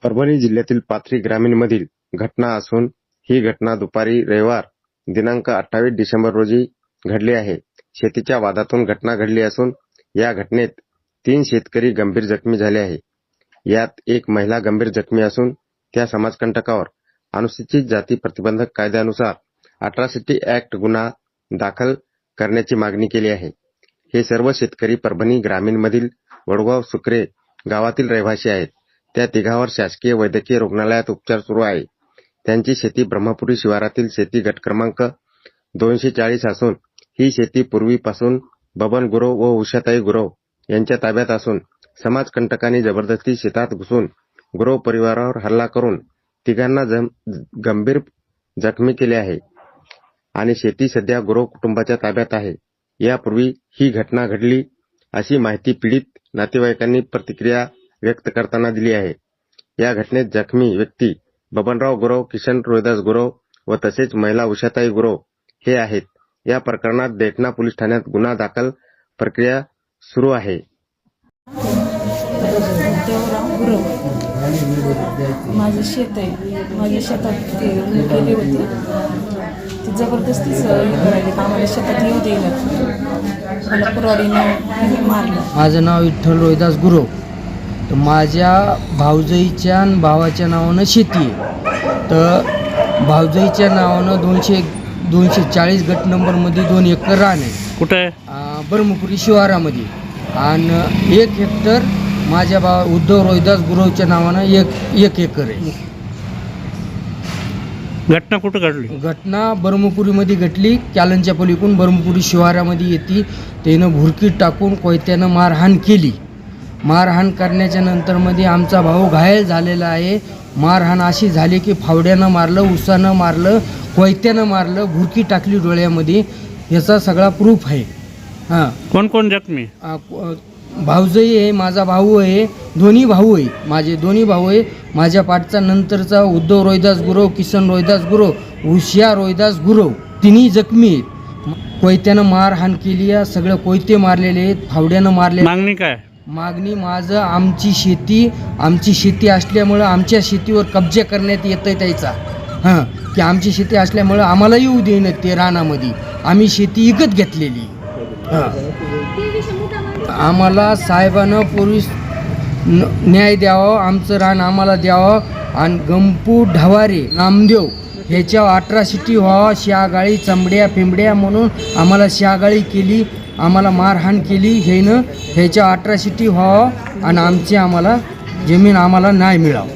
परभणी जिल्ह्यातील पाथरी ग्रामीणमधील घटना असून ही घटना दुपारी रविवार दिनांक 28 डिसेंबर रोजी घडली आहे. शेतीच्या वादातून घटना घडली असून या घटनेत 3 शेतकरी गंभीर जखमी झाले आहे. यात एक महिला गंभीर जखमी असून त्या समाजकंटकावर अनुसूचित जाती प्रतिबंधक कायद्यानुसार अॅट्रॉसिटी ॲक्ट गुन्हा दाखल करण्याची मागणी केली आहे. हे सर्व शेतकरी परभणी ग्रामीणमधील वडगाव सुकरे गावातील रहिवासी आहेत. त्या तिघांवर शासकीय वैद्यकीय रुग्णालयात उपचार सुरू आहे. त्यांची शेती ब्रह्मपुरी शिवारातील शेती गट क्रमांक 240 असून ही शेती पूर्वीपासून बबन गुरव व उषाताई गुरव यांच्या ताब्यात असून समाजकंटकांनी जबरदस्ती शेतात घुसून गुरव परिवारावर हल्ला करून तिघांना गंभीर जखमी केले आहे आणि शेती सध्या गुरव कुटुंबाच्या ताब्यात आहे. यापूर्वी ही घटना घडली अशी माहिती पीडित नातेवाईकांनी प्रतिक्रिया व्यक्त करताना दिली आहे. या घटनेत जखमी व्यक्ती बबनराव गुरव, किशन रोहिदास गुरव व तसेच महिला उषाताई गुरव हे आहेत. या प्रकरणात दैठणा पोलीस ठाण्यात गुन्हा दाखल प्रक्रिया सुरू आहे. माझं शेत आहे. माझ्या शेतात ते गेले होते, ते जबरदस्तीच करायले का आम्हाला शेतात येऊ देईल, मला कुऱ्हाडीने मारलं. माझं नाव विठ्ठल रोहिदास गुरव. तर माझ्या भाऊजाईच्या आणि भावाच्या नावानं शेती आहे. तर भाऊजाईच्या नावानं 240 गट नंबरमध्ये 2 एकर रान आहे. कुठं आहे? ब्रह्मपुरी शिवारामध्ये. आणि 1 हेक्टर माझ्या उद्धव रोहिदास गुरवच्या नावानं 1 एकर आहे. घटना कुठं घडली? घटना ब्रह्मपुरीमध्ये घडली. कॅलनच्या पलीकडून ब्रह्मपुरी शिवारामध्ये येते. त्यानं भुरकी टाकून कोयत्यानं मारहाण केली. मारहाण करण्याच्या नंतरमध्ये आमचा भाऊ घायल झालेला आहे. मारहाण अशी झाली की फावड्यानं मारलं, उसानं मारलं, कोयत्यानं मारलं, भुरकी टाकली डोळ्यामध्ये. याचा सगळा प्रूफ आहे. हां. कोण कोण जखमी? भाऊजाई आहे, माझा भाऊ आहे, दोन्ही भाऊ आहे. माझे दोन्ही भाऊ आहे. माझ्या पाठचा नंतरचा उद्धव रोहिदास गुरव, किसन रोहिदास गुरव, उषा रोहिदास गुरव तिन्ही जखमी आहेत. कोयत्यानं मारहाण केली आहे. सगळं कोयते मारलेले आहेत, फावड्यानं मारले. मागणी काय? मागणी माझं आमची शेती असल्यामुळं आमच्या शेतीवर कब्जा करण्यात येतं त्याचा. हां, की आमची शेती असल्यामुळं आम्हाला येऊ देणं ते रानामध्ये. आम्ही शेती विकत घेतलेली. हां, आम्हाला साहेबानं पोलीस न्याय द्यावा, आमचं रान आम्हाला द्यावं. आणि गंपू ढवारे नामदेव ह्याच्यावर अॅट्रॉसिटी व्हावा. शागाळी चमड्या पिंबड्या म्हणून आम्हाला शागाळी केली, आम्हाला मारहाण केली. ह्यानं ह्याच्या अॅट्रॉसिटी व्हावं आणि आमची आम्हाला जमीन आम्हाला न्याय मिळावं.